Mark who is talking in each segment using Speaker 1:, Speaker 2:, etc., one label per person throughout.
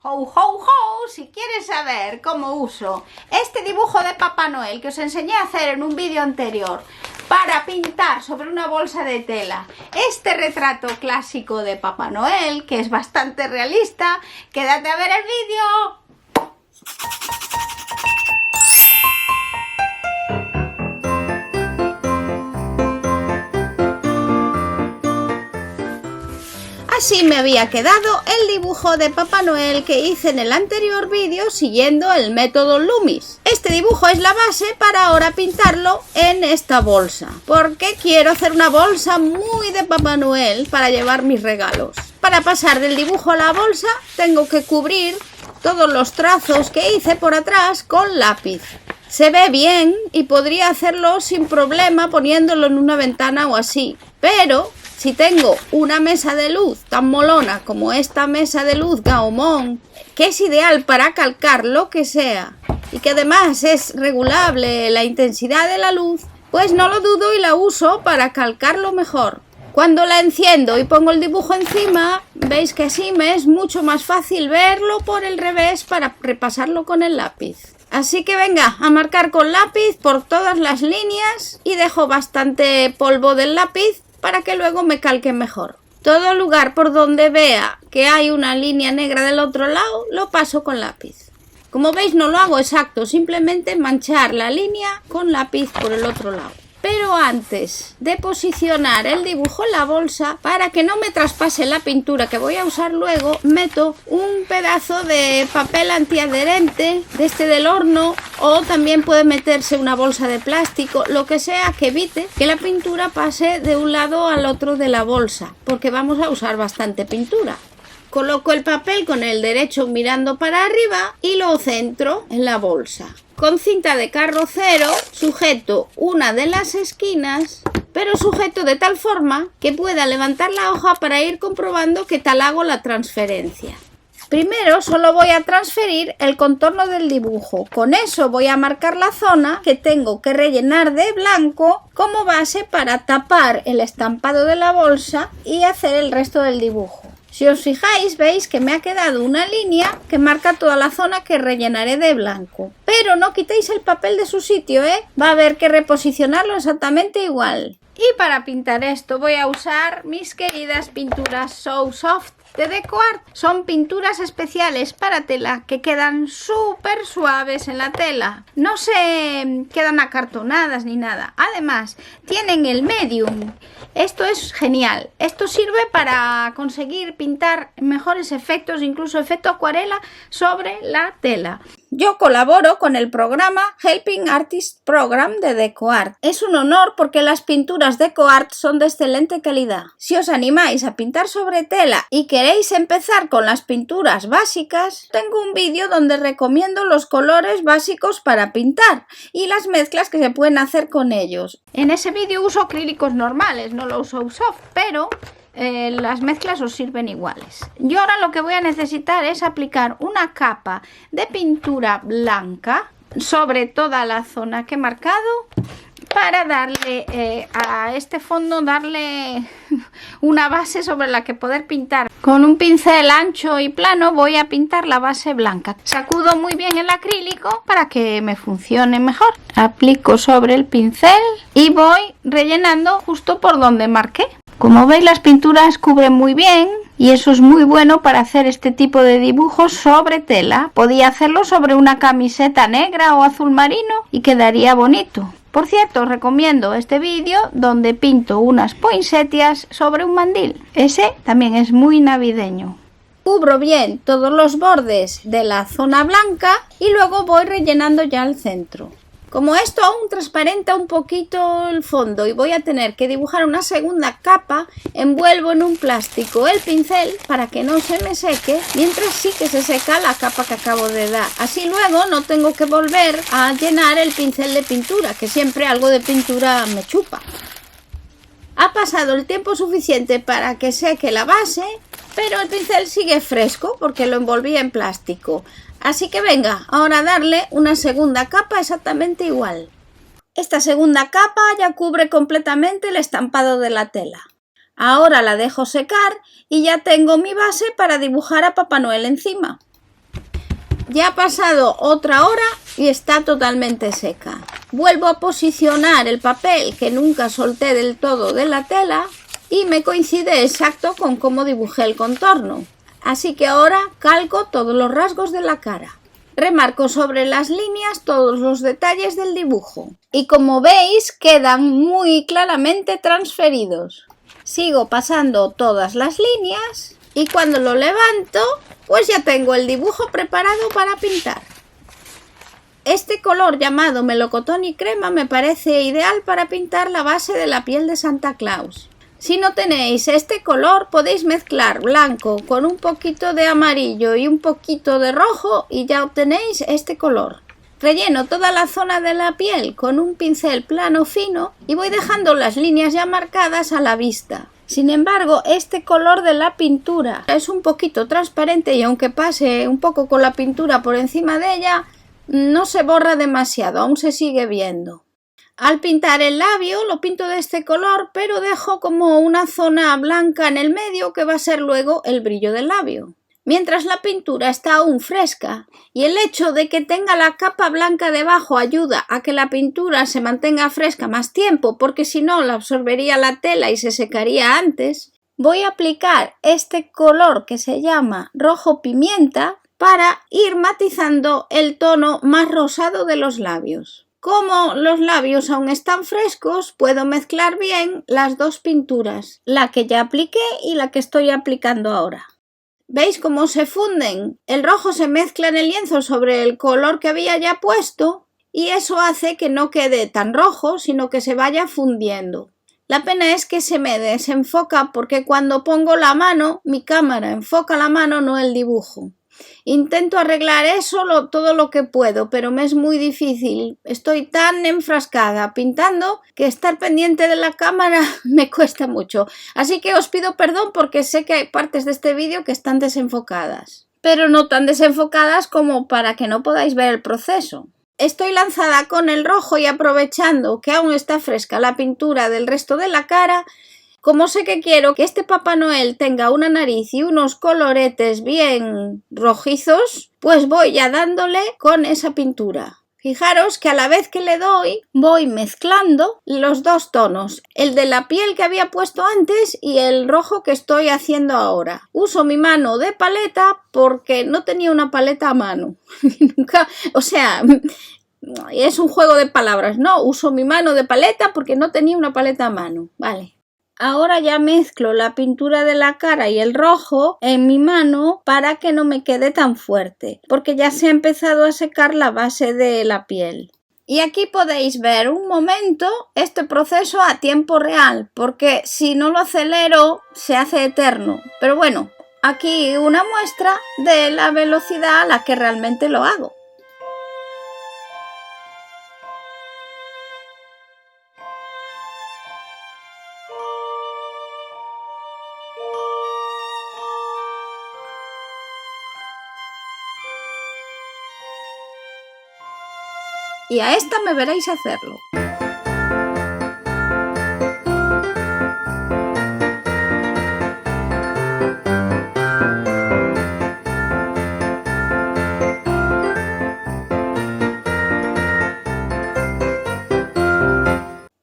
Speaker 1: Ho, ho, ho, si quieres saber cómo uso este dibujo de Papá Noel que os enseñé a hacer en un vídeo anterior para pintar sobre una bolsa de tela este retrato clásico de Papá Noel, que es bastante realista, quédate a ver el vídeo. Así me había quedado el dibujo de Papá Noel que hice en el anterior vídeo siguiendo el método Loomis. Este dibujo es la base para ahora pintarlo en esta bolsa, porque quiero hacer una bolsa muy de Papá Noel para llevar mis regalos. Para pasar del dibujo a la bolsa tengo que cubrir todos los trazos que hice por atrás con lápiz. Se ve bien y podría hacerlo sin problema poniéndolo en una ventana o así, pero si tengo una mesa de luz tan molona como esta mesa de luz Gaumont, que es ideal para calcar lo que sea y que además es regulable la intensidad de la luz, pues no lo dudo y la uso para calcarlo mejor. Cuando la enciendo y pongo el dibujo encima, veis que así me es mucho más fácil verlo por el revés para repasarlo con el lápiz. Así que venga, a marcar con lápiz por todas las líneas y dejo bastante polvo del lápiz para que luego me calque mejor. Todo lugar por donde vea que hay una línea negra del otro lado, lo paso con lápiz. Como veis, no lo hago exacto, simplemente manchar la línea con lápiz por el otro lado. Pero antes de posicionar el dibujo en la bolsa, para que no me traspase la pintura que voy a usar luego, meto un pedazo de papel antiadherente, de este del horno, o también puede meterse una bolsa de plástico, lo que sea que evite que la pintura pase de un lado al otro de la bolsa, porque vamos a usar bastante pintura. Coloco el papel con el derecho mirando para arriba y lo centro en la bolsa. Con cinta de carrocero sujeto una de las esquinas, pero sujeto de tal forma que pueda levantar la hoja para ir comprobando qué tal hago la transferencia. Primero solo voy a transferir el contorno del dibujo. Con eso voy a marcar la zona que tengo que rellenar de blanco como base para tapar el estampado de la bolsa y hacer el resto del dibujo. Si os fijáis, veis que me ha quedado una línea que marca toda la zona que rellenaré de blanco. Pero no quitéis el papel de su sitio, va a haber que reposicionarlo exactamente igual. Y para pintar esto voy a usar mis queridas pinturas So Soft de DecoArt. Son pinturas especiales para tela que quedan súper suaves en la tela. No se quedan acartonadas ni nada. Además, tienen el medium. Esto es genial. Esto sirve para conseguir pintar mejores efectos, incluso efecto acuarela sobre la tela. Yo colaboro con el programa Helping Artist Program de DecoArt. Es un honor porque las pinturas DecoArt son de excelente calidad. Si os animáis a pintar sobre tela y queréis empezar con las pinturas básicas, tengo un vídeo donde recomiendo los colores básicos para pintar y las mezclas que se pueden hacer con ellos. En ese vídeo uso acrílicos normales, no lo uso soft, pero las mezclas os sirven iguales. Yo ahora lo que voy a necesitar es aplicar una capa de pintura blanca sobre toda la zona que he marcado para darle a este fondo, darle una base sobre la que poder pintar. Con un pincel ancho y plano voy a pintar la base blanca. Sacudo muy bien el acrílico para que me funcione mejor. Aplico sobre el pincel y voy rellenando justo por donde marqué. Como veis, las pinturas cubren muy bien y eso es muy bueno para hacer este tipo de dibujos sobre tela. Podía hacerlo sobre una camiseta negra o azul marino y quedaría bonito. Por cierto, os recomiendo este vídeo donde pinto unas poinsettias sobre un mandil. Ese también es muy navideño. Cubro bien todos los bordes de la zona blanca y luego voy rellenando ya el centro. Como esto aún transparenta un poquito el fondo y voy a tener que dibujar una segunda capa, envuelvo en un plástico el pincel para que no se me seque, mientras sí que se seca la capa que acabo de dar. Así luego no tengo que volver a llenar el pincel de pintura, que siempre algo de pintura me chupa. Ha pasado el tiempo suficiente para que seque la base, pero el pincel sigue fresco porque lo envolví en plástico. Así que venga, ahora darle una segunda capa exactamente igual. Esta segunda capa ya cubre completamente el estampado de la tela. Ahora la dejo secar y ya tengo mi base para dibujar a Papá Noel encima. Ya ha pasado otra hora y está totalmente seca. Vuelvo a posicionar el papel que nunca solté del todo de la tela y me coincide exacto con cómo dibujé el contorno. Así que ahora calco todos los rasgos de la cara. Remarco sobre las líneas todos los detalles del dibujo. Y como veis, quedan muy claramente transferidos. Sigo pasando todas las líneas y cuando lo levanto, pues ya tengo el dibujo preparado para pintar. Este color llamado melocotón y crema me parece ideal para pintar la base de la piel de Santa Claus. Si no tenéis este color, podéis mezclar blanco con un poquito de amarillo y un poquito de rojo y ya obtenéis este color. Relleno toda la zona de la piel con un pincel plano fino y voy dejando las líneas ya marcadas a la vista. Sin embargo, este color de la pintura es un poquito transparente y aunque pase un poco con la pintura por encima de ella, no se borra demasiado, aún se sigue viendo. Al pintar el labio lo pinto de este color, pero dejo como una zona blanca en el medio que va a ser luego el brillo del labio. Mientras la pintura está aún fresca y el hecho de que tenga la capa blanca debajo ayuda a que la pintura se mantenga fresca más tiempo porque si no la absorbería la tela y se secaría antes, voy a aplicar este color que se llama rojo pimienta para ir matizando el tono más rosado de los labios. Como los labios aún están frescos, puedo mezclar bien las dos pinturas, la que ya apliqué y la que estoy aplicando ahora. ¿Veis cómo se funden? El rojo se mezcla en el lienzo sobre el color que había ya puesto y eso hace que no quede tan rojo, sino que se vaya fundiendo. La pena es que se me desenfoca porque cuando pongo la mano, mi cámara enfoca la mano, no el dibujo. Intento arreglar eso todo lo que puedo, pero me es muy difícil. Estoy tan enfrascada pintando que estar pendiente de la cámara me cuesta mucho. Así que os pido perdón porque sé que hay partes de este vídeo que están desenfocadas, pero no tan desenfocadas como para que no podáis ver el proceso. Estoy lanzada con el rojo y aprovechando que aún está fresca la pintura del resto de la cara. Como sé que quiero que este Papá Noel tenga una nariz y unos coloretes bien rojizos, pues voy ya dándole con esa pintura. Fijaros que a la vez que le doy, voy mezclando los dos tonos, el de la piel que había puesto antes y el rojo que estoy haciendo ahora. Uso mi mano de paleta porque no tenía una paleta a mano. Es un juego de palabras, ¿no? Uso mi mano de paleta porque no tenía una paleta a mano. Vale. Ahora ya mezclo la pintura de la cara y el rojo en mi mano para que no me quede tan fuerte, porque ya se ha empezado a secar la base de la piel. Y aquí podéis ver un momento este proceso a tiempo real, porque si no lo acelero se hace eterno. Pero bueno, aquí una muestra de la velocidad a la que realmente lo hago. Y a esta me veréis hacerlo.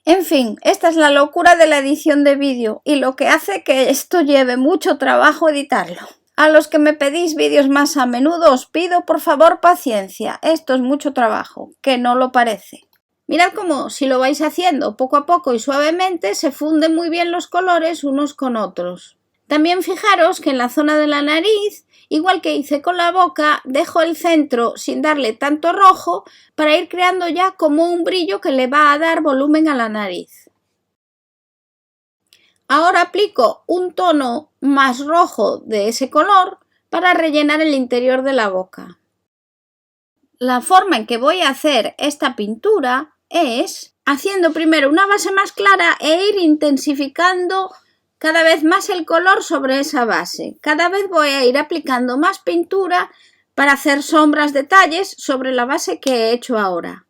Speaker 1: En fin, esta es la locura de la edición de vídeo y lo que hace que esto lleve mucho trabajo editarlo. A los que me pedís vídeos más a menudo os pido por favor paciencia, esto es mucho trabajo, que no lo parece. Mirad cómo si lo vais haciendo poco a poco y suavemente se funden muy bien los colores unos con otros. También fijaros que en la zona de la nariz, igual que hice con la boca, dejo el centro sin darle tanto rojo para ir creando ya como un brillo que le va a dar volumen a la nariz. Ahora aplico un tono más rojo de ese color para rellenar el interior de la boca. La forma en que voy a hacer esta pintura es haciendo primero una base más clara e ir intensificando cada vez más el color sobre esa base. Cada vez voy a ir aplicando más pintura para hacer sombras, detalles sobre la base que he hecho ahora.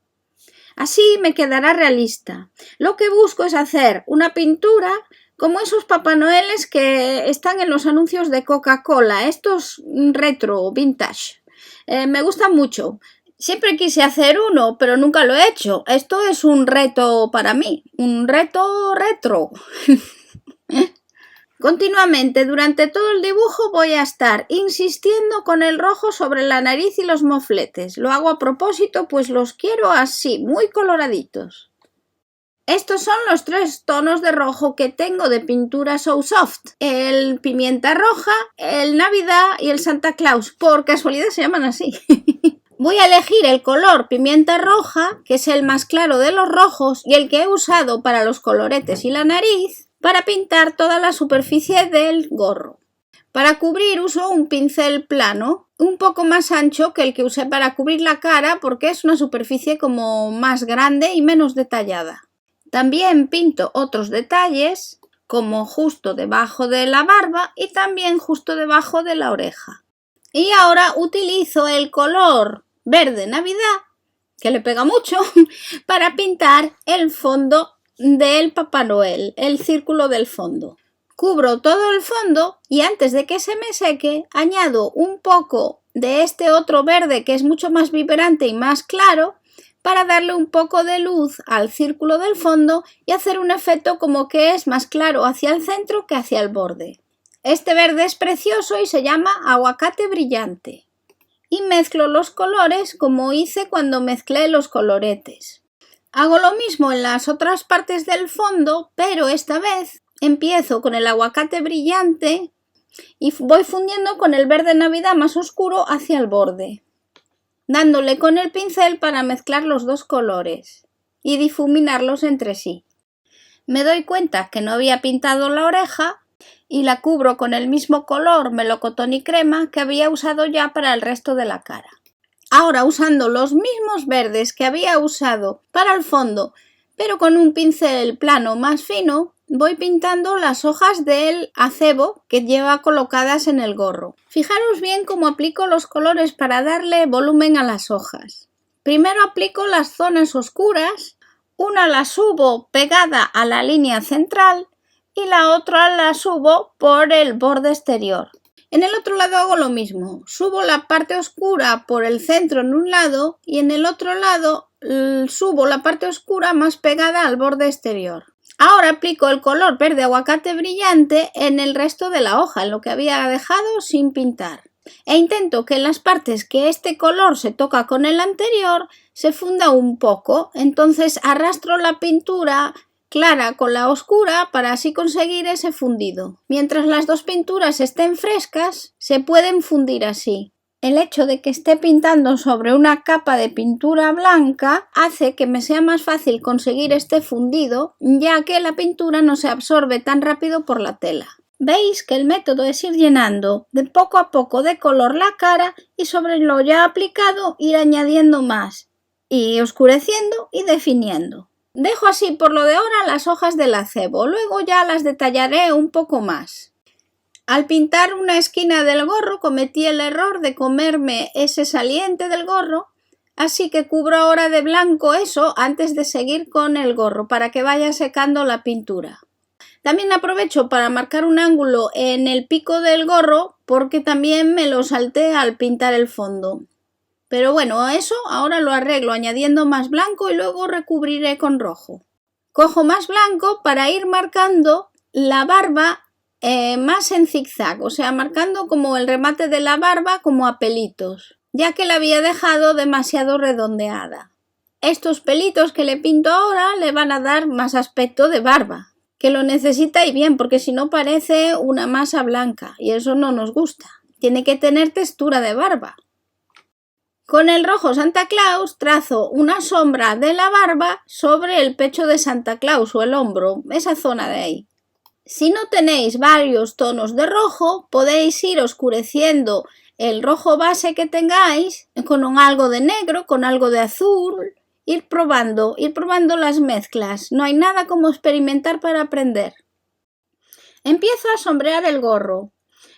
Speaker 1: Así me quedará realista. Lo que busco es hacer una pintura como esos Papá Noeles que están en los anuncios de Coca-Cola, estos retro, vintage. Me gusta mucho. Siempre quise hacer uno, pero nunca lo he hecho. Esto es un reto para mí, un reto retro. Continuamente, durante todo el dibujo voy a estar insistiendo con el rojo sobre la nariz y los mofletes. Lo hago a propósito, pues los quiero así, muy coloraditos. Estos son los 3 tonos de rojo que tengo de pintura So Soft. El pimienta roja, el Navidad y el Santa Claus. Por casualidad se llaman así. Voy a elegir el color pimienta roja, que es el más claro de los rojos y el que he usado para los coloretes y la nariz, para pintar toda la superficie del gorro. Para cubrir uso un pincel plano, un poco más ancho que el que usé para cubrir la cara porque es una superficie como más grande y menos detallada. También pinto otros detalles, como justo debajo de la barba y también justo debajo de la oreja. Y ahora utilizo el color verde Navidad, que le pega mucho, para pintar el fondo del Papá Noel, el círculo del fondo. Cubro todo el fondo y antes de que se me seque, añado un poco de este otro verde que es mucho más vibrante y más claro, para darle un poco de luz al círculo del fondo y hacer un efecto como que es más claro hacia el centro que hacia el borde. Este verde es precioso y se llama aguacate brillante. Y mezclo los colores como hice cuando mezclé los coloretes. Hago lo mismo en las otras partes del fondo, pero esta vez empiezo con el aguacate brillante y voy fundiendo con el verde Navidad más oscuro hacia el borde, dándole con el pincel para mezclar los dos colores y difuminarlos entre sí. Me doy cuenta que no había pintado la oreja y la cubro con el mismo color melocotón y crema que había usado ya para el resto de la cara. Ahora, usando los mismos verdes que había usado para el fondo, pero con un pincel plano más fino, voy pintando las hojas del acebo que lleva colocadas en el gorro. Fijaros bien cómo aplico los colores para darle volumen a las hojas. Primero aplico las zonas oscuras, una la subo pegada a la línea central y la otra la subo por el borde exterior. En el otro lado hago lo mismo, subo la parte oscura por el centro en un lado y en el otro lado subo la parte oscura más pegada al borde exterior. Ahora aplico el color verde aguacate brillante en el resto de la hoja, en lo que había dejado sin pintar. E intento que en las partes que este color se toca con el anterior se funda un poco, entonces arrastro la pintura clara con la oscura para así conseguir ese fundido. Mientras las dos pinturas estén frescas, se pueden fundir así. El hecho de que esté pintando sobre una capa de pintura blanca hace que me sea más fácil conseguir este fundido, ya que la pintura no se absorbe tan rápido por la tela. Veis que el método es ir llenando de poco a poco de color la cara y sobre lo ya aplicado ir añadiendo más, y oscureciendo y definiendo. Dejo así por lo de ahora las hojas del acebo, luego ya las detallaré un poco más. Al pintar una esquina del gorro cometí el error de comerme ese saliente del gorro, así que cubro ahora de blanco eso antes de seguir con el gorro para que vaya secando la pintura. También aprovecho para marcar un ángulo en el pico del gorro porque también me lo salté al pintar el fondo. Pero bueno, eso ahora lo arreglo añadiendo más blanco y luego recubriré con rojo. Cojo más blanco para ir marcando la barba más en zigzag, o sea, marcando como el remate de la barba como a pelitos, ya que la había dejado demasiado redondeada. Estos pelitos que le pinto ahora le van a dar más aspecto de barba, que lo necesita y bien, porque si no parece una masa blanca y eso no nos gusta. Tiene que tener textura de barba. Con el rojo Santa Claus trazo una sombra de la barba sobre el pecho de Santa Claus o el hombro, esa zona de ahí. Si no tenéis varios tonos de rojo, podéis ir oscureciendo el rojo base que tengáis con algo de negro, con algo de azul, ir probando las mezclas. No hay nada como experimentar para aprender. Empiezo a sombrear el gorro.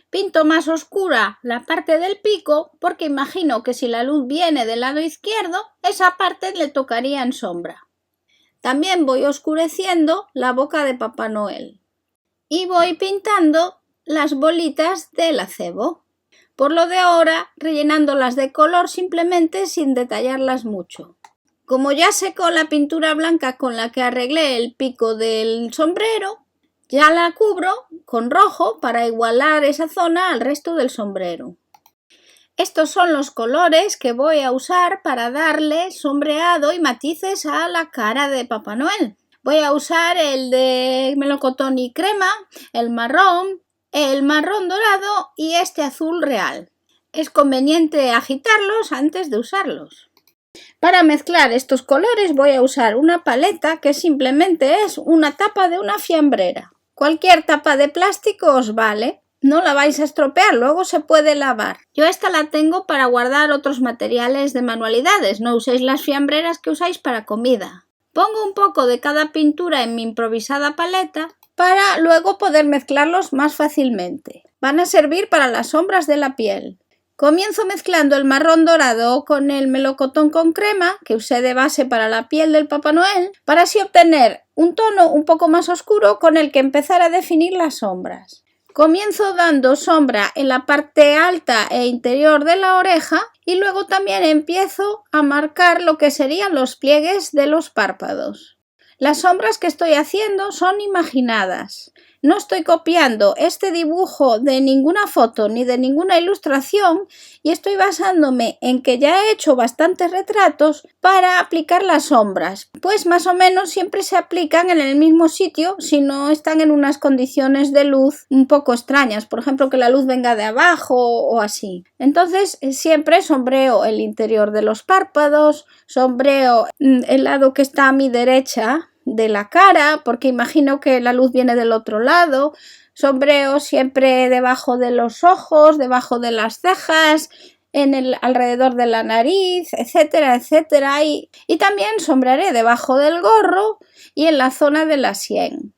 Speaker 1: Pinto más oscura la parte del pico porque imagino que si la luz viene del lado izquierdo, esa parte le tocaría en sombra. También voy oscureciendo la boca de Papá Noel. Y voy pintando las bolitas del acebo. Por lo de ahora, rellenándolas de color simplemente sin detallarlas mucho. Como ya secó la pintura blanca con la que arreglé el pico del sombrero, ya la cubro con rojo para igualar esa zona al resto del sombrero. Estos son los colores que voy a usar para darle sombreado y matices a la cara de Papá Noel. Voy a usar el de melocotón y crema, el marrón dorado y este azul real. Es conveniente agitarlos antes de usarlos. Para mezclar estos colores voy a usar una paleta que simplemente es una tapa de una fiambrera. Cualquier tapa de plástico os vale. No la vais a estropear, luego se puede lavar. Yo esta la tengo para guardar otros materiales de manualidades, no uséis las fiambreras que usáis para comida. Pongo un poco de cada pintura en mi improvisada paleta para luego poder mezclarlos más fácilmente. Van a servir para las sombras de la piel. Comienzo mezclando el marrón dorado con el melocotón con crema, que usé de base para la piel del Papá Noel, para así obtener un tono un poco más oscuro con el que empezar a definir las sombras. Comienzo dando sombra en la parte alta e interior de la oreja y luego también empiezo a marcar lo que serían los pliegues de los párpados. Las sombras que estoy haciendo son imaginadas. No estoy copiando este dibujo de ninguna foto ni de ninguna ilustración y estoy basándome en que ya he hecho bastantes retratos para aplicar las sombras, pues más o menos siempre se aplican en el mismo sitio si no están en unas condiciones de luz un poco extrañas, por ejemplo que la luz venga de abajo o así. Entonces siempre sombreo el interior de los párpados, sombreo el lado que está a mi derecha de la cara, porque imagino que la luz viene del otro lado, sombreo siempre debajo de los ojos, debajo de las cejas, alrededor de la nariz, etcétera, etcétera, y también sombrearé debajo del gorro y en la zona de la sien.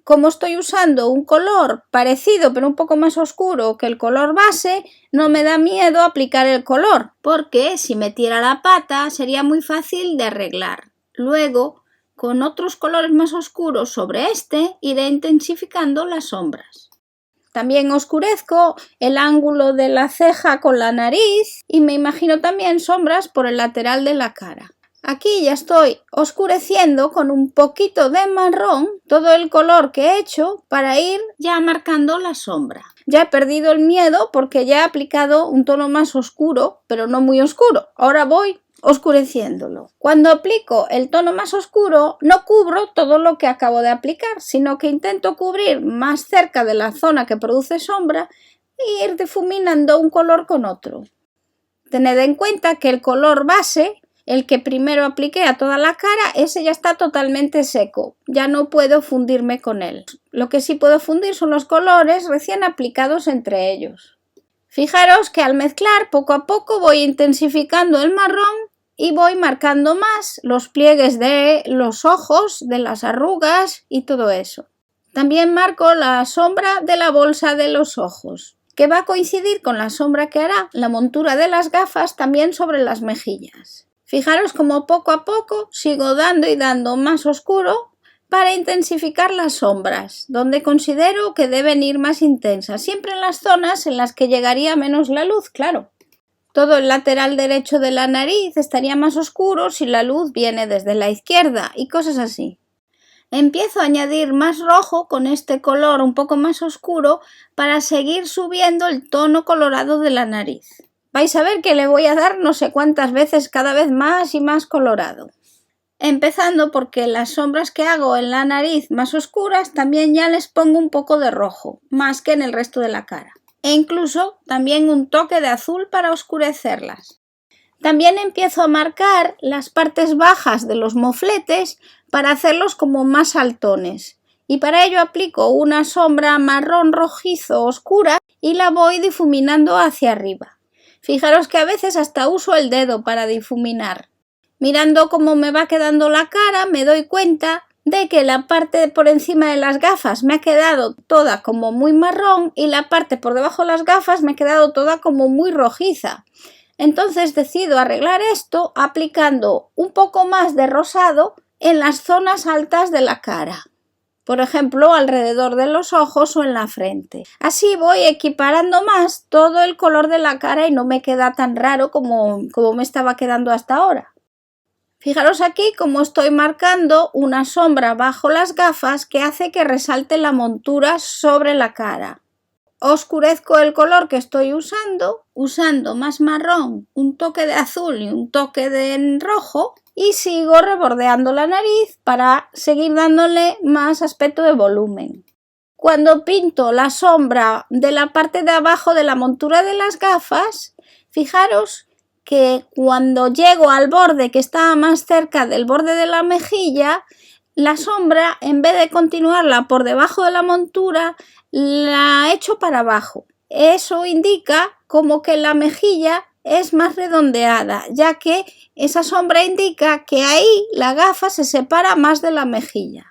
Speaker 1: Como estoy usando un color parecido pero un poco más oscuro que el color base, no me da miedo aplicar el color, porque si metiera la pata sería muy fácil de arreglar. Luego, con otros colores más oscuros sobre este, iré intensificando las sombras. También oscurezco el ángulo de la ceja con la nariz y me imagino también sombras por el lateral de la cara. Aquí ya estoy oscureciendo con un poquito de marrón todo el color que he hecho para ir ya marcando la sombra. Ya he perdido el miedo porque ya he aplicado un tono más oscuro, pero no muy oscuro. Ahora voy oscureciéndolo. Cuando aplico el tono más oscuro no cubro todo lo que acabo de aplicar, sino que intento cubrir más cerca de la zona que produce sombra e ir difuminando un color con otro. Tened en cuenta que el color base, el que primero apliqué a toda la cara, ese ya está totalmente seco, ya no puedo fundirme con él. Lo que sí puedo fundir son los colores recién aplicados entre ellos. Fijaros que al mezclar poco a poco voy intensificando el marrón y voy marcando más los pliegues de los ojos, de las arrugas y todo eso. También marco la sombra de la bolsa de los ojos, que va a coincidir con la sombra que hará la montura de las gafas también sobre las mejillas. Fijaros como poco a poco sigo dando y dando más oscuro para intensificar las sombras, donde considero que deben ir más intensas, siempre en las zonas en las que llegaría menos la luz, claro. Todo el lateral derecho de la nariz estaría más oscuro si la luz viene desde la izquierda y cosas así. Empiezo a añadir más rojo con este color un poco más oscuro para seguir subiendo el tono colorado de la nariz. Vais a ver que le voy a dar no sé cuántas veces cada vez más y más colorado. Empezando porque las sombras que hago en la nariz más oscuras también ya les pongo un poco de rojo, más que en el resto de la cara. E incluso también un toque de azul para oscurecerlas. También empiezo a marcar las partes bajas de los mofletes para hacerlos como más saltones. Y para ello aplico una sombra marrón rojizo oscura y la voy difuminando hacia arriba. Fijaros que a veces hasta uso el dedo para difuminar. Mirando cómo me va quedando la cara me doy cuenta de que la parte por encima de las gafas me ha quedado toda como muy marrón y la parte por debajo de las gafas me ha quedado toda como muy rojiza. Entonces decido arreglar esto aplicando un poco más de rosado en las zonas altas de la cara. por ejemplo alrededor de los ojos o en la frente. Así voy equiparando más todo el color de la cara y no me queda tan raro como me estaba quedando hasta ahora. Fijaros aquí cómo estoy marcando una sombra bajo las gafas que hace que resalte la montura sobre la cara. Oscurezco el color que estoy usando más marrón, un toque de azul y un toque de rojo, y sigo rebordeando la nariz para seguir dándole más aspecto de volumen. Cuando pinto la sombra de la parte de abajo de la montura de las gafas, fijaros que cuando llego al borde que está más cerca del borde de la mejilla, la sombra, en vez de continuarla por debajo de la montura, la echo para abajo. Eso indica como que la mejilla es más redondeada, ya que esa sombra indica que ahí la gafa se separa más de la mejilla.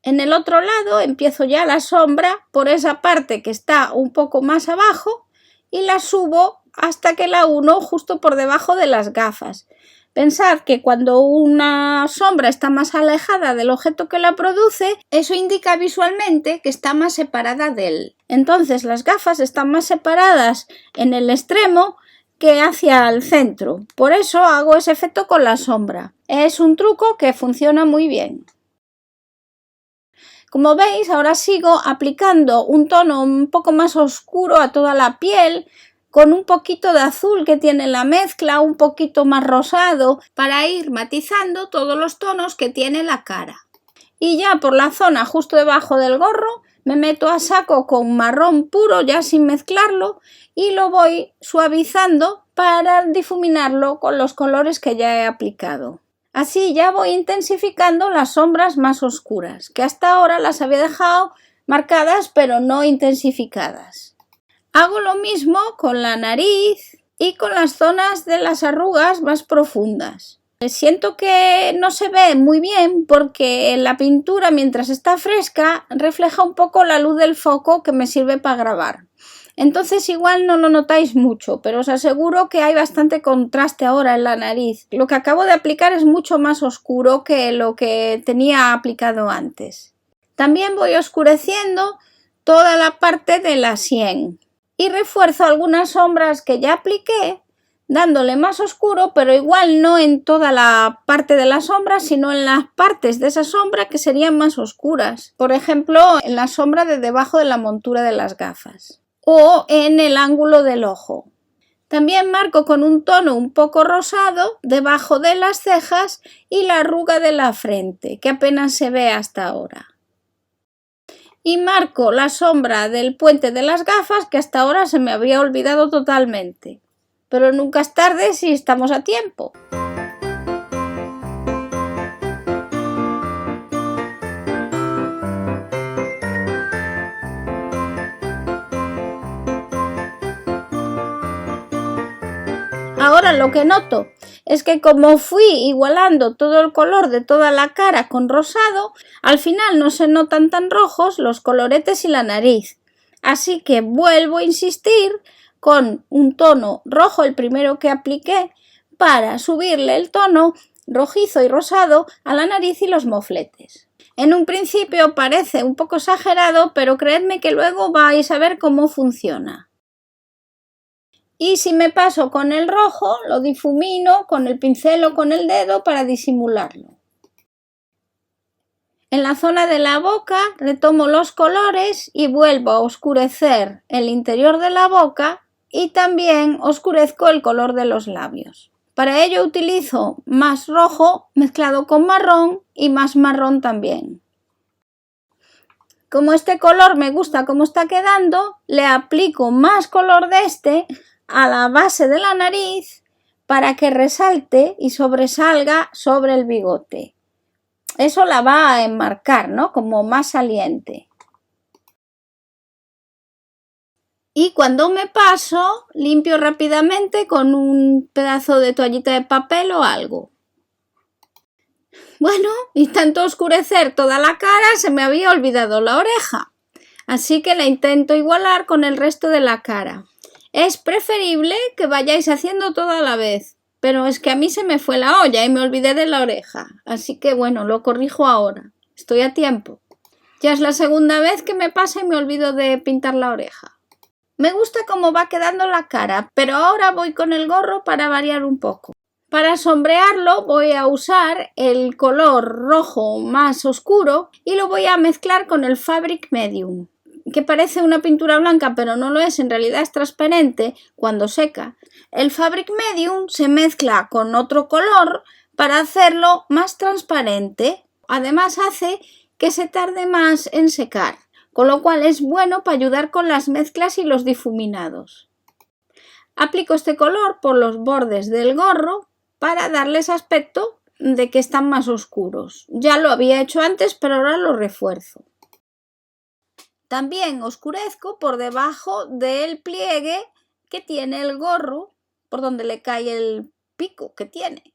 Speaker 1: En el otro lado empiezo ya la sombra por esa parte que está un poco más abajo y la subo hasta que la uno justo por debajo de las gafas. Pensad que cuando una sombra está más alejada del objeto que la produce, eso indica visualmente que está más separada de él. Entonces las gafas están más separadas en el extremo que hacia el centro. Por eso hago ese efecto con la sombra. Es un truco que funciona muy bien. Como veis, ahora sigo aplicando un tono un poco más oscuro a toda la piel, con un poquito de azul que tiene la mezcla, un poquito más rosado, para ir matizando todos los tonos que tiene la cara. Y ya por la zona justo debajo del gorro me meto a saco con marrón puro ya sin mezclarlo y lo voy suavizando para difuminarlo con los colores que ya he aplicado. Así ya voy intensificando las sombras más oscuras, que hasta ahora las había dejado marcadas pero no intensificadas. Hago lo mismo con la nariz y con las zonas de las arrugas más profundas. Siento que no se ve muy bien porque la pintura, mientras está fresca, refleja un poco la luz del foco que me sirve para grabar. Entonces igual no lo notáis mucho, pero os aseguro que hay bastante contraste ahora en la nariz. Lo que acabo de aplicar es mucho más oscuro que lo que tenía aplicado antes. También voy oscureciendo toda la parte de la sien. Y refuerzo algunas sombras que ya apliqué, dándole más oscuro, pero igual no en toda la parte de la sombra, sino en las partes de esa sombra que serían más oscuras. Por ejemplo, en la sombra de debajo de la montura de las gafas o en el ángulo del ojo. También marco con un tono un poco rosado debajo de las cejas y la arruga de la frente, que apenas se ve hasta ahora. Y marco la sombra del puente de las gafas que hasta ahora se me había olvidado totalmente. Pero nunca es tarde si estamos a tiempo. Ahora lo que noto es que como fui igualando todo el color de toda la cara con rosado, al final no se notan tan rojos los coloretes y la nariz. Así que vuelvo a insistir con un tono rojo, el primero que apliqué, para subirle el tono rojizo y rosado a la nariz y los mofletes. En un principio parece un poco exagerado, pero creedme que luego vais a ver cómo funciona. Y si me paso con el rojo, lo difumino con el pincel o con el dedo para disimularlo. En la zona de la boca retomo los colores y vuelvo a oscurecer el interior de la boca y también oscurezco el color de los labios. Para ello utilizo más rojo mezclado con marrón y más marrón también. Como este color me gusta cómo está quedando, le aplico más color de este a la base de la nariz para que resalte y sobresalga sobre el bigote. Eso la va a enmarcar, ¿no? Como más saliente. Y cuando me paso, limpio rápidamente con un pedazo de toallita de papel o algo. Bueno, y tanto oscurecer toda la cara, se me había olvidado la oreja. Así que la intento igualar con el resto de la cara. Es preferible que vayáis haciendo todo a la vez, pero es que a mí se me fue la olla y me olvidé de la oreja, así que bueno, lo corrijo ahora, estoy a tiempo. Ya es la segunda vez que me pasa y me olvido de pintar la oreja. Me gusta cómo va quedando la cara, pero ahora voy con el gorro para variar un poco. Para sombrearlo voy a usar el color rojo más oscuro y lo voy a mezclar con el Fabric Medium, que parece una pintura blanca pero no lo es, en realidad es transparente cuando seca. El Fabric Medium se mezcla con otro color para hacerlo más transparente. Además hace que se tarde más en secar, con lo cual es bueno para ayudar con las mezclas y los difuminados. Aplico este color por los bordes del gorro para darles aspecto de que están más oscuros. Ya lo había hecho antes, pero ahora lo refuerzo. También oscurezco por debajo del pliegue que tiene el gorro, por donde le cae el pico que tiene.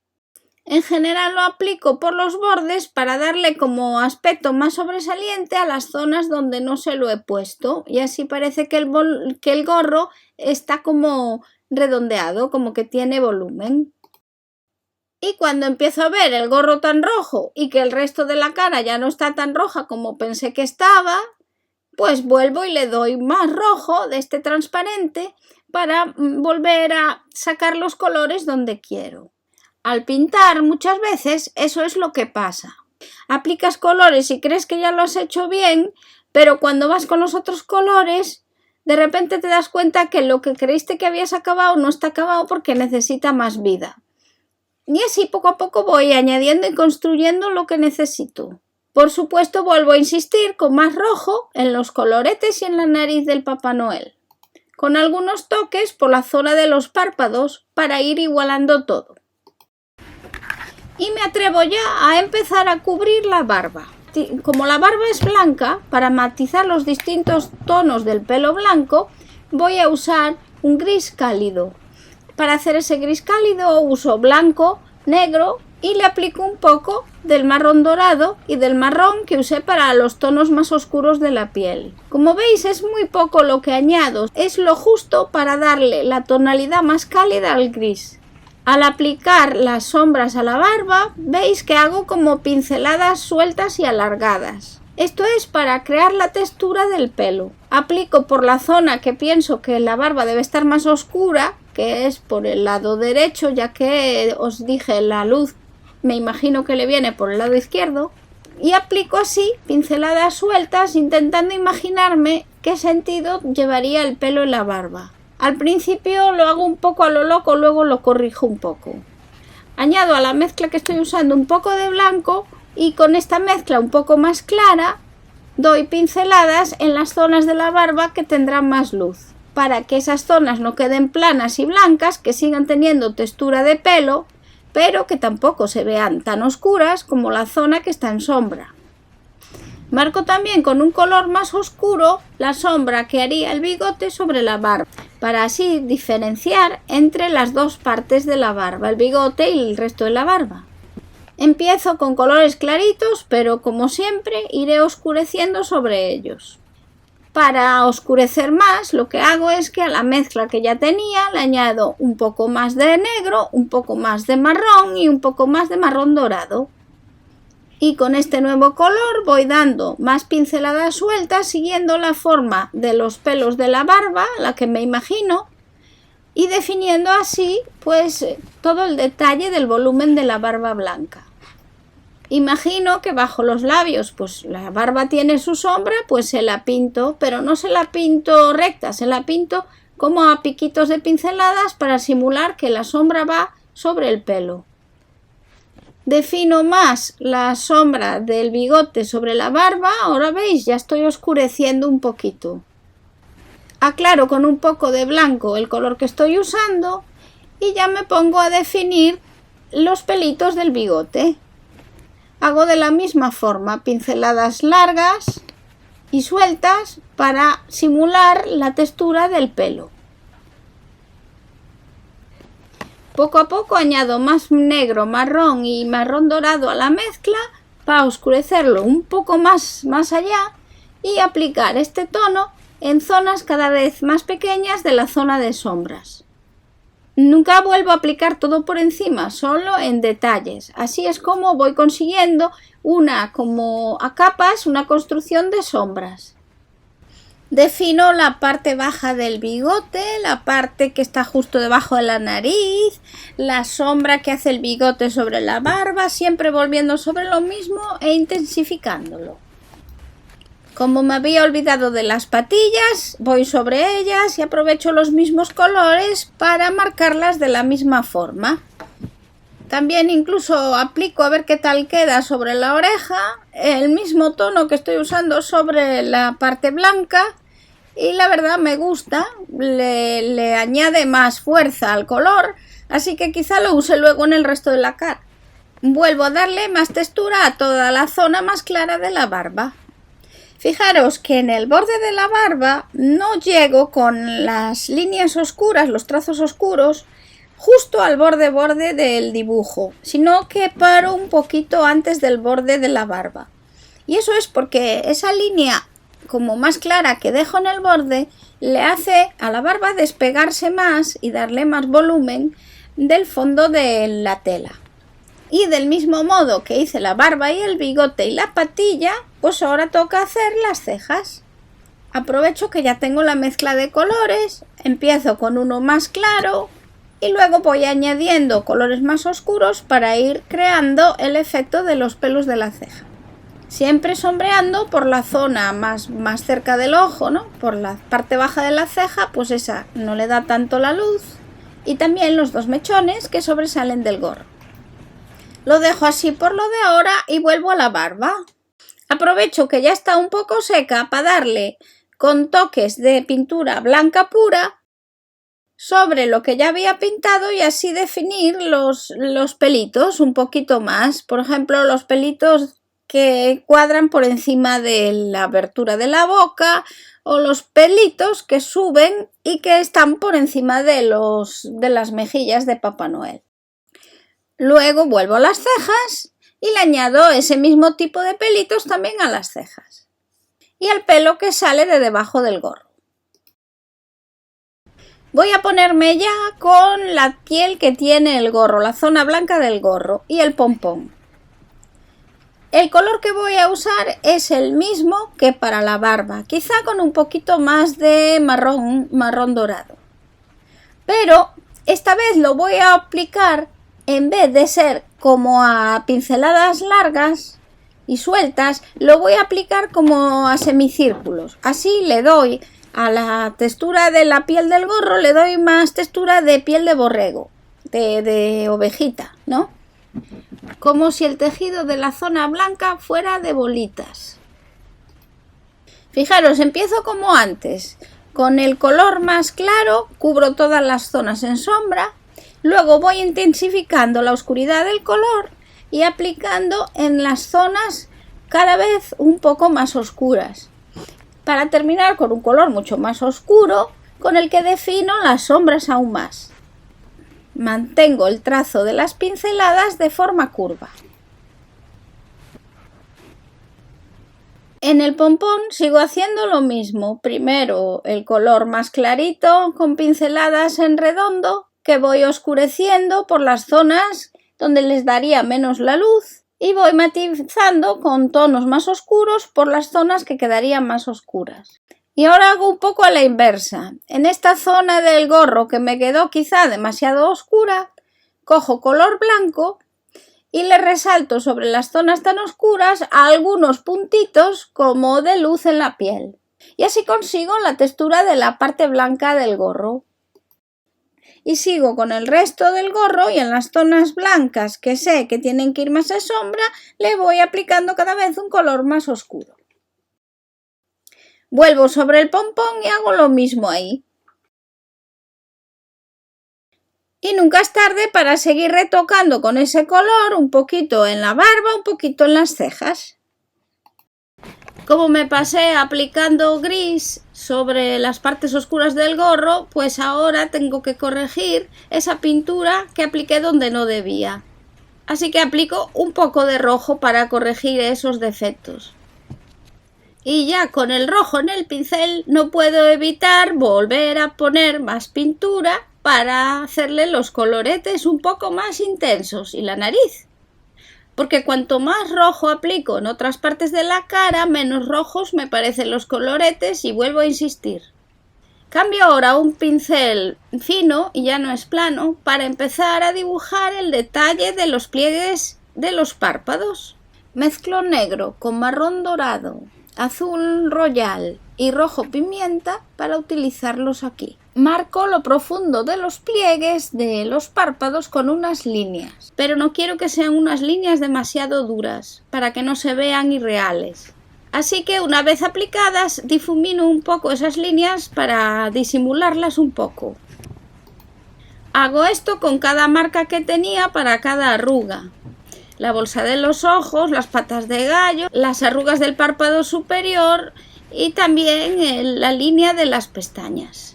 Speaker 1: En general lo aplico por los bordes para darle como aspecto más sobresaliente a las zonas donde no se lo he puesto, y así parece que el gorro está como redondeado, como que tiene volumen. Y cuando empiezo a ver el gorro tan rojo y que el resto de la cara ya no está tan roja como pensé que estaba, pues vuelvo y le doy más rojo de este transparente para volver a sacar los colores donde quiero. Al pintar muchas veces eso es lo que pasa. Aplicas colores y crees que ya lo has hecho bien, pero cuando vas con los otros colores, de repente te das cuenta que lo que creíste que habías acabado no está acabado porque necesita más vida. Y así poco a poco voy añadiendo y construyendo lo que necesito. Por supuesto vuelvo a insistir con más rojo en los coloretes y en la nariz del Papá Noel, con algunos toques por la zona de los párpados para ir igualando todo. Y me atrevo ya a empezar a cubrir la barba. Como la barba es blanca, para matizar los distintos tonos del pelo blanco, voy a usar un gris cálido. Para hacer ese gris cálido uso blanco, negro y le aplico un poco del marrón dorado y del marrón que usé para los tonos más oscuros de la piel. Como veis es muy poco lo que añado, es lo justo para darle la tonalidad más cálida al gris. Al aplicar las sombras a la barba, veis que hago como pinceladas sueltas y alargadas. Esto es para crear la textura del pelo. Aplico por la zona que pienso que la barba debe estar más oscura, que es por el lado derecho, ya que os dije la luz me imagino que le viene por el lado izquierdo, y aplico así pinceladas sueltas intentando imaginarme qué sentido llevaría el pelo en la barba. Al principio lo hago un poco a lo loco, luego lo corrijo un poco. Añado a la mezcla que estoy usando un poco de blanco y con esta mezcla un poco más clara doy pinceladas en las zonas de la barba que tendrán más luz, para que esas zonas no queden planas y blancas, que sigan teniendo textura de pelo, pero que tampoco se vean tan oscuras como la zona que está en sombra. Marco también con un color más oscuro la sombra que haría el bigote sobre la barba, para así diferenciar entre las dos partes de la barba, el bigote y el resto de la barba. Empiezo con colores claritos, pero como siempre iré oscureciendo sobre ellos. Para oscurecer más, lo que hago es que a la mezcla que ya tenía le añado un poco más de negro, un poco más de marrón y un poco más de marrón dorado. Y con este nuevo color voy dando más pinceladas sueltas siguiendo la forma de los pelos de la barba, la que me imagino, y definiendo así pues todo el detalle del volumen de la barba blanca. Imagino que bajo los labios pues la barba tiene su sombra, pues se la pinto, pero no se la pinto recta, se la pinto como a piquitos de pinceladas para simular que la sombra va sobre el pelo. Defino más la sombra del bigote sobre la barba, ahora veis, ya estoy oscureciendo un poquito. Aclaro con un poco de blanco el color que estoy usando y ya me pongo a definir los pelitos del bigote. Hago de la misma forma pinceladas largas y sueltas para simular la textura del pelo. Poco a poco añado más negro, marrón y marrón dorado a la mezcla para oscurecerlo un poco más allá y aplicar este tono en zonas cada vez más pequeñas de la zona de sombras. Nunca vuelvo a aplicar todo por encima, solo en detalles. Así es como voy consiguiendo como a capas, una construcción de sombras. Defino la parte baja del bigote, la parte que está justo debajo de la nariz, la sombra que hace el bigote sobre la barba, siempre volviendo sobre lo mismo e intensificándolo. Como me había olvidado de las patillas, voy sobre ellas y aprovecho los mismos colores para marcarlas de la misma forma. También incluso aplico a ver qué tal queda sobre la oreja, el mismo tono que estoy usando sobre la parte blanca y la verdad me gusta, le añade más fuerza al color, así que quizá lo use luego en el resto de la cara. Vuelvo a darle más textura a toda la zona más clara de la barba. Fijaros que en el borde de la barba no llego con las líneas oscuras, los trazos oscuros, justo al borde del dibujo, sino que paro un poquito antes del borde de la barba. Y eso es porque esa línea como más clara que dejo en el borde le hace a la barba despegarse más y darle más volumen del fondo de la tela. Y del mismo modo que hice la barba y el bigote y la patilla, pues ahora toca hacer las cejas. Aprovecho que ya tengo la mezcla de colores, empiezo con uno más claro y luego voy añadiendo colores más oscuros para ir creando el efecto de los pelos de la ceja. Siempre sombreando por la zona más cerca del ojo, ¿no? Por la parte baja de la ceja, pues esa no le da tanto la luz. Y también los dos mechones que sobresalen del gorro. Lo dejo así por lo de ahora y vuelvo a la barba. Aprovecho que ya está un poco seca para darle con toques de pintura blanca pura sobre lo que ya había pintado y así definir los pelitos un poquito más. Por ejemplo, los pelitos que cuadran por encima de la abertura de la boca o los pelitos que suben y que están por encima de las mejillas de Papá Noel. Luego vuelvo a las cejas y le añado ese mismo tipo de pelitos también a las cejas. Y el pelo que sale de debajo del gorro. Voy a ponerme ya con la piel que tiene el gorro, la zona blanca del gorro y el pompón. El color que voy a usar es el mismo que para la barba, quizá con un poquito más de marrón dorado. Pero esta vez lo voy a aplicar, en vez de ser como a pinceladas largas y sueltas, lo voy a aplicar como a semicírculos. Así le doy a la textura de la piel del gorro, le doy más textura de piel de borrego, de ovejita, ¿no? Como si el tejido de la zona blanca fuera de bolitas. Fijaros, empiezo como antes. Con el color más claro cubro todas las zonas en sombra. Luego voy intensificando la oscuridad del color y aplicando en las zonas cada vez un poco más oscuras, para terminar con un color mucho más oscuro con el que defino las sombras aún más. Mantengo el trazo de las pinceladas de forma curva. En el pompón sigo haciendo lo mismo. Primero el color más clarito con pinceladas en redondo, que voy oscureciendo por las zonas donde les daría menos la luz y voy matizando con tonos más oscuros por las zonas que quedarían más oscuras. Y ahora hago un poco a la inversa. En esta zona del gorro que me quedó quizá demasiado oscura, cojo color blanco y le resalto sobre las zonas tan oscuras algunos puntitos como de luz en la piel. Y así consigo la textura de la parte blanca del gorro. Y sigo con el resto del gorro y en las zonas blancas que sé que tienen que ir más a sombra, le voy aplicando cada vez un color más oscuro. Vuelvo sobre el pompón y hago lo mismo ahí. Y nunca es tarde para seguir retocando con ese color un poquito en la barba, un poquito en las cejas. Como me pasé aplicando gris sobre las partes oscuras del gorro, pues ahora tengo que corregir esa pintura que apliqué donde no debía. Así que aplico un poco de rojo para corregir esos defectos. Y ya con el rojo en el pincel no puedo evitar volver a poner más pintura para hacerle los coloretes un poco más intensos y la nariz. Porque cuanto más rojo aplico en otras partes de la cara, menos rojos me parecen los coloretes y vuelvo a insistir. Cambio ahora a un pincel fino, y ya no es plano, para empezar a dibujar el detalle de los pliegues de los párpados. Mezclo negro con marrón dorado, azul royal y rojo pimienta para utilizarlos aquí. Marco lo profundo de los pliegues de los párpados con unas líneas, pero no quiero que sean unas líneas demasiado duras para que no se vean irreales. Así que una vez aplicadas difumino un poco esas líneas para disimularlas un poco. Hago esto con cada marca que tenía para cada arruga. La bolsa de los ojos, las patas de gallo, las arrugas del párpado superior y también la línea de las pestañas.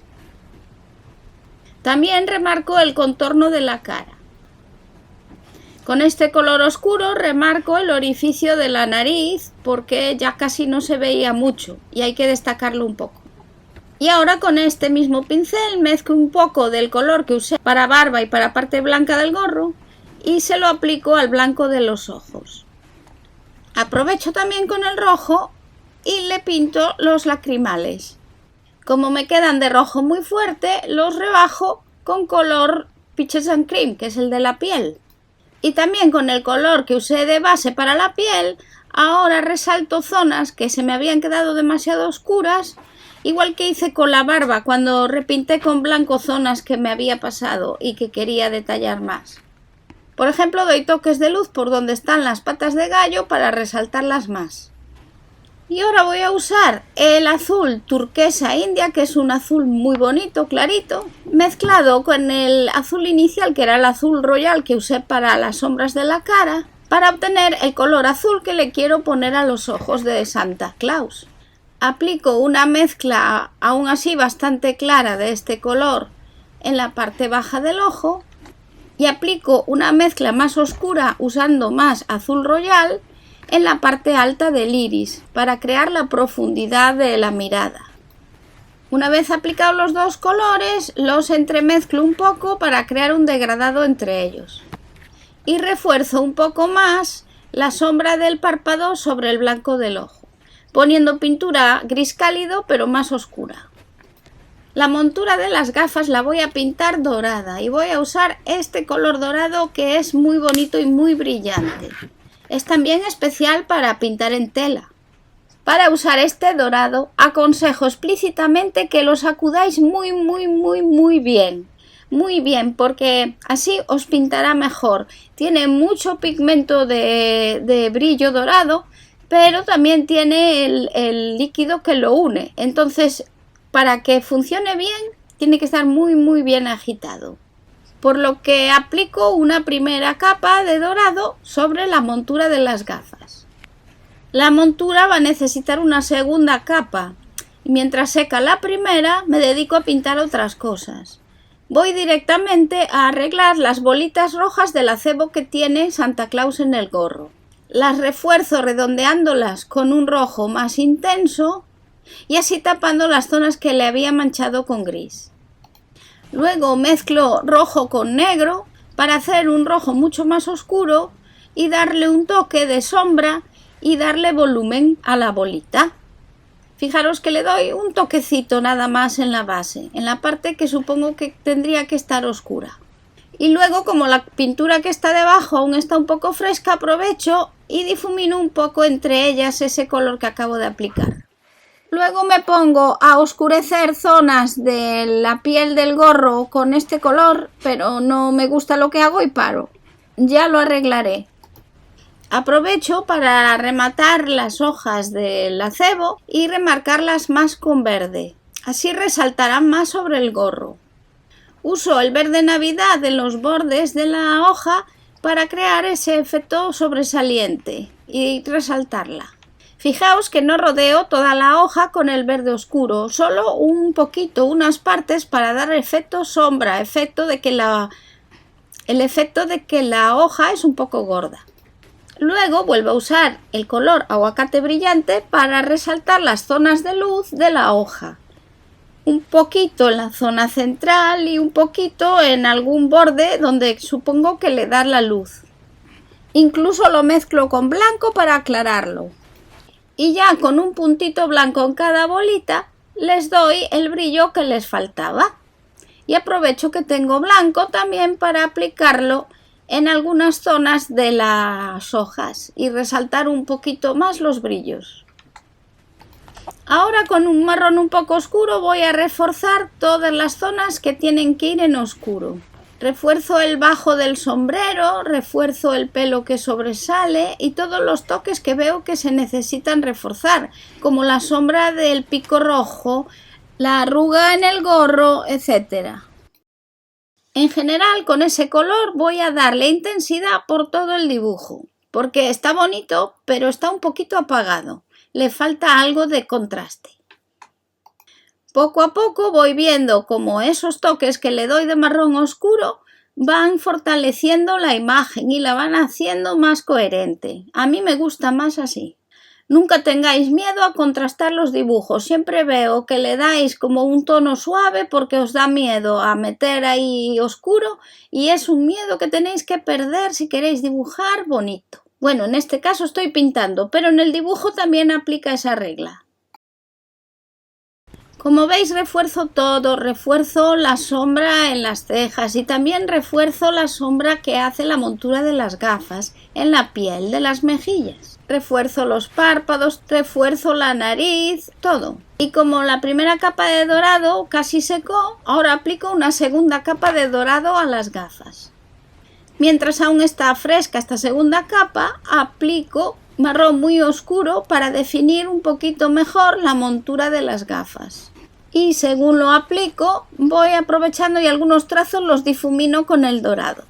Speaker 1: También remarco el contorno de la cara. Con este color oscuro remarco el orificio de la nariz porque ya casi no se veía mucho y hay que destacarlo un poco. Y ahora con este mismo pincel mezclo un poco del color que usé para barba y para parte blanca del gorro y se lo aplico al blanco de los ojos. Aprovecho también con el rojo y le pinto los lacrimales. Como me quedan de rojo muy fuerte, los rebajo con color Peaches and Cream, que es el de la piel. Y también con el color que usé de base para la piel, ahora resalto zonas que se me habían quedado demasiado oscuras, igual que hice con la barba cuando repinté con blanco zonas que me había pasado y que quería detallar más. Por ejemplo, doy toques de luz por donde están las patas de gallo para resaltarlas más. Y ahora voy a usar el azul turquesa india, que es un azul muy bonito, clarito, mezclado con el azul inicial, que era el azul royal que usé para las sombras de la cara, para obtener el color azul que le quiero poner a los ojos de Santa Claus. Aplico una mezcla aún así bastante clara de este color en la parte baja del ojo y aplico una mezcla más oscura usando más azul royal en la parte alta del iris para crear la profundidad de la mirada. Una vez aplicados los dos colores, los entremezclo un poco para crear un degradado entre ellos. Y refuerzo un poco más la sombra del párpado sobre el blanco del ojo, poniendo pintura gris cálido pero más oscura. La montura de las gafas la voy a pintar dorada y voy a usar este color dorado que es muy bonito y muy brillante. Es también especial para pintar en tela. Para usar este dorado, aconsejo explícitamente que lo sacudáis muy bien. Muy bien, porque así os pintará mejor. Tiene mucho pigmento de brillo dorado, pero también tiene el líquido que lo une. Entonces, para que funcione bien, tiene que estar muy bien agitado. Por lo que aplico una primera capa de dorado sobre la montura de las gafas. La montura va a necesitar una segunda capa y mientras seca la primera me dedico a pintar otras cosas. Voy directamente a arreglar las bolitas rojas del acebo que tiene Santa Claus en el gorro. Las refuerzo redondeándolas con un rojo más intenso y así tapando las zonas que le había manchado con gris. Luego mezclo rojo con negro para hacer un rojo mucho más oscuro y darle un toque de sombra y darle volumen a la bolita. Fijaros que le doy un toquecito nada más en la base, en la parte que supongo que tendría que estar oscura. Y luego, como la pintura que está debajo aún está un poco fresca, aprovecho y difumino un poco entre ellas ese color que acabo de aplicar. Luego me pongo a oscurecer zonas de la piel del gorro con este color, pero no me gusta lo que hago y paro. Ya lo arreglaré. Aprovecho para rematar las hojas del acebo y remarcarlas más con verde. Así resaltarán más sobre el gorro. Uso el verde Navidad en los bordes de la hoja para crear ese efecto sobresaliente y resaltarla. Fijaos que no rodeo toda la hoja con el verde oscuro, solo un poquito, unas partes para dar efecto sombra, el efecto de que la hoja es un poco gorda. Luego vuelvo a usar el color aguacate brillante para resaltar las zonas de luz de la hoja. un poquito en la zona central y un poquito en algún borde donde supongo que le da la luz. Incluso lo mezclo con blanco para aclararlo. Y ya con un puntito blanco en cada bolita les doy el brillo que les faltaba. Y aprovecho que tengo blanco también para aplicarlo en algunas zonas de las hojas y resaltar un poquito más los brillos. Ahora con un marrón un poco oscuro voy a reforzar todas las zonas que tienen que ir en oscuro. Refuerzo el bajo del sombrero, refuerzo el pelo que sobresale y todos los toques que veo que se necesitan reforzar, como la sombra del pico rojo, la arruga en el gorro, etc. En general, con ese color voy a darle intensidad por todo el dibujo, porque está bonito, pero está un poquito apagado. Le falta algo de contraste. Poco a poco voy viendo cómo esos toques que le doy de marrón oscuro van fortaleciendo la imagen y la van haciendo más coherente. A mí me gusta más así. Nunca tengáis miedo a contrastar los dibujos. Siempre veo que le dais como un tono suave porque os da miedo a meter ahí oscuro y es un miedo que tenéis que perder si queréis dibujar bonito. Bueno, en este caso estoy pintando, pero en el dibujo también aplica esa regla. Como veis, refuerzo todo, refuerzo la sombra en las cejas y también refuerzo la sombra que hace la montura de las gafas en la piel de las mejillas. Refuerzo los párpados, refuerzo la nariz, todo. Y como la primera capa de dorado casi secó, ahora aplico una segunda capa de dorado a las gafas. Mientras aún está fresca esta segunda capa, aplico marrón muy oscuro para definir un poquito mejor la montura de las gafas. Y según lo aplico, voy aprovechando y algunos trazos los difumino con el dorado.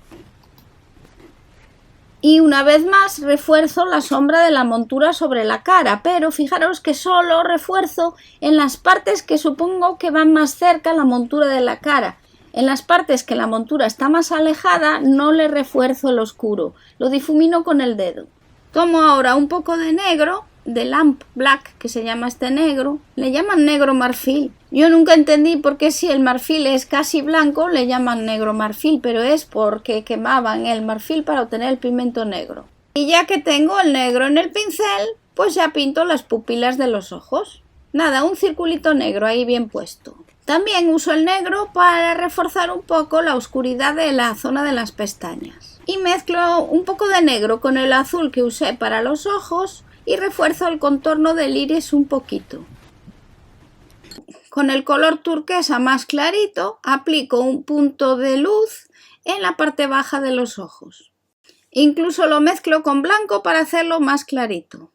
Speaker 1: Y una vez más refuerzo la sombra de la montura sobre la cara, pero fijaros que solo refuerzo en las partes que supongo que van más cerca a la montura de la cara. En las partes que la montura está más alejada no le refuerzo el oscuro, lo difumino con el dedo. Tomo ahora un poco de negro, de lamp black, que se llama este negro, le llaman negro marfil. Yo nunca entendí por qué si el marfil es casi blanco le llaman negro marfil, pero es porque quemaban el marfil para obtener el pigmento negro. Y ya que tengo el negro en el pincel, pues ya pinto las pupilas de los ojos. Nada, un circulito negro ahí bien puesto. También uso el negro para reforzar un poco la oscuridad de la zona de las pestañas. Y mezclo un poco de negro con el azul que usé para los ojos y refuerzo el contorno del iris un poquito. Con el color turquesa más clarito aplico un punto de luz en la parte baja de los ojos. Incluso lo mezclo con blanco para hacerlo más clarito.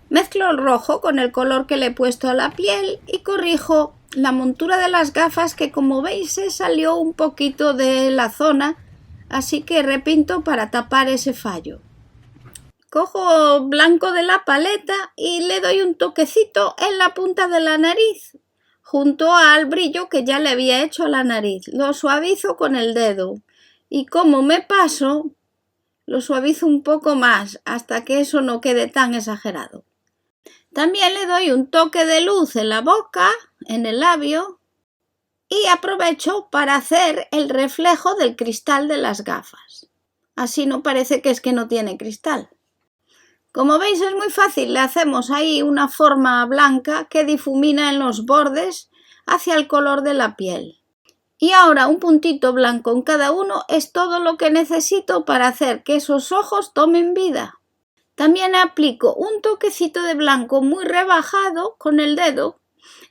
Speaker 1: Mezclo el rojo con el color que le he puesto a la piel y corrijo la montura de las gafas que, como veis, se salió un poquito de la zona, así que repinto para tapar ese fallo. Cojo blanco de la paleta y le doy un toquecito en la punta de la nariz, junto al brillo que ya le había hecho a la nariz. Lo suavizo con el dedo y como me paso, lo suavizo un poco más hasta que eso no quede tan exagerado. También le doy un toque de luz en la boca, en el labio, y aprovecho para hacer el reflejo del cristal de las gafas. Así no parece que es que no tiene cristal. Como veis es muy fácil, le hacemos ahí una forma blanca que difumina en los bordes hacia el color de la piel. Y ahora un puntito blanco en cada uno es todo lo que necesito para hacer que esos ojos tomen vida. También aplico un toquecito de blanco muy rebajado con el dedo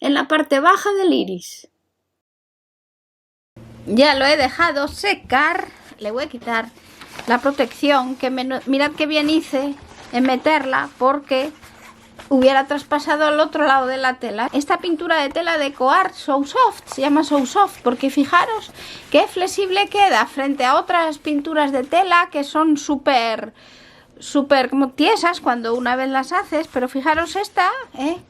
Speaker 1: en la parte baja del iris. Ya lo he dejado secar, le voy a quitar la protección, que mirad qué bien hice en meterla porque hubiera traspasado al otro lado de la tela. Esta pintura de tela de Coart So Soft, se llama So Soft porque fijaros qué flexible queda frente a otras pinturas de tela que son súper como tiesas cuando una vez las haces, pero fijaros esta,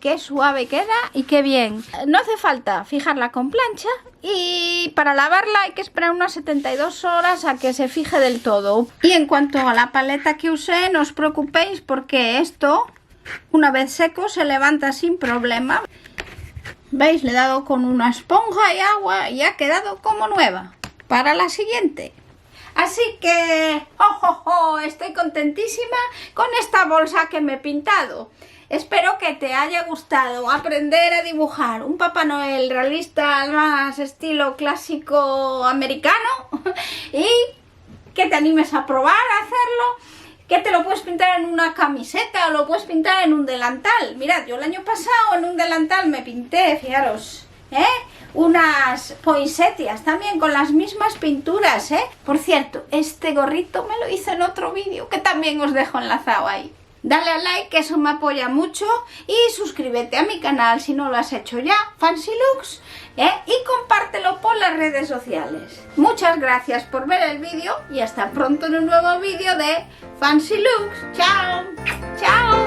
Speaker 1: qué suave queda y qué bien. No hace falta fijarla con plancha y para lavarla hay que esperar unas 72 horas a que se fije del todo. Y en cuanto a la paleta que usé, no os preocupéis porque esto, una vez seco, se levanta sin problema. ¿Veis? Le he dado con una esponja y agua y ha quedado como nueva. Para la siguiente. Así que, estoy contentísima con esta bolsa que me he pintado. Espero que te haya gustado aprender a dibujar un Papá Noel realista más estilo clásico americano y que te animes a probar a hacerlo, que te lo puedes pintar en una camiseta o lo puedes pintar en un delantal. Mirad, yo el año pasado en un delantal me pinté, fijaros, unas poinsettias también con las mismas pinturas, Por cierto, este gorrito me lo hice en otro vídeo que también os dejo enlazado ahí. Dale a like, que eso me apoya mucho, y suscríbete a mi canal si no lo has hecho ya, Fancy Looks, y compártelo por las redes sociales. Muchas gracias por ver el vídeo y hasta pronto en un nuevo vídeo de Fancy Looks. ¡Chao! ¡Chao!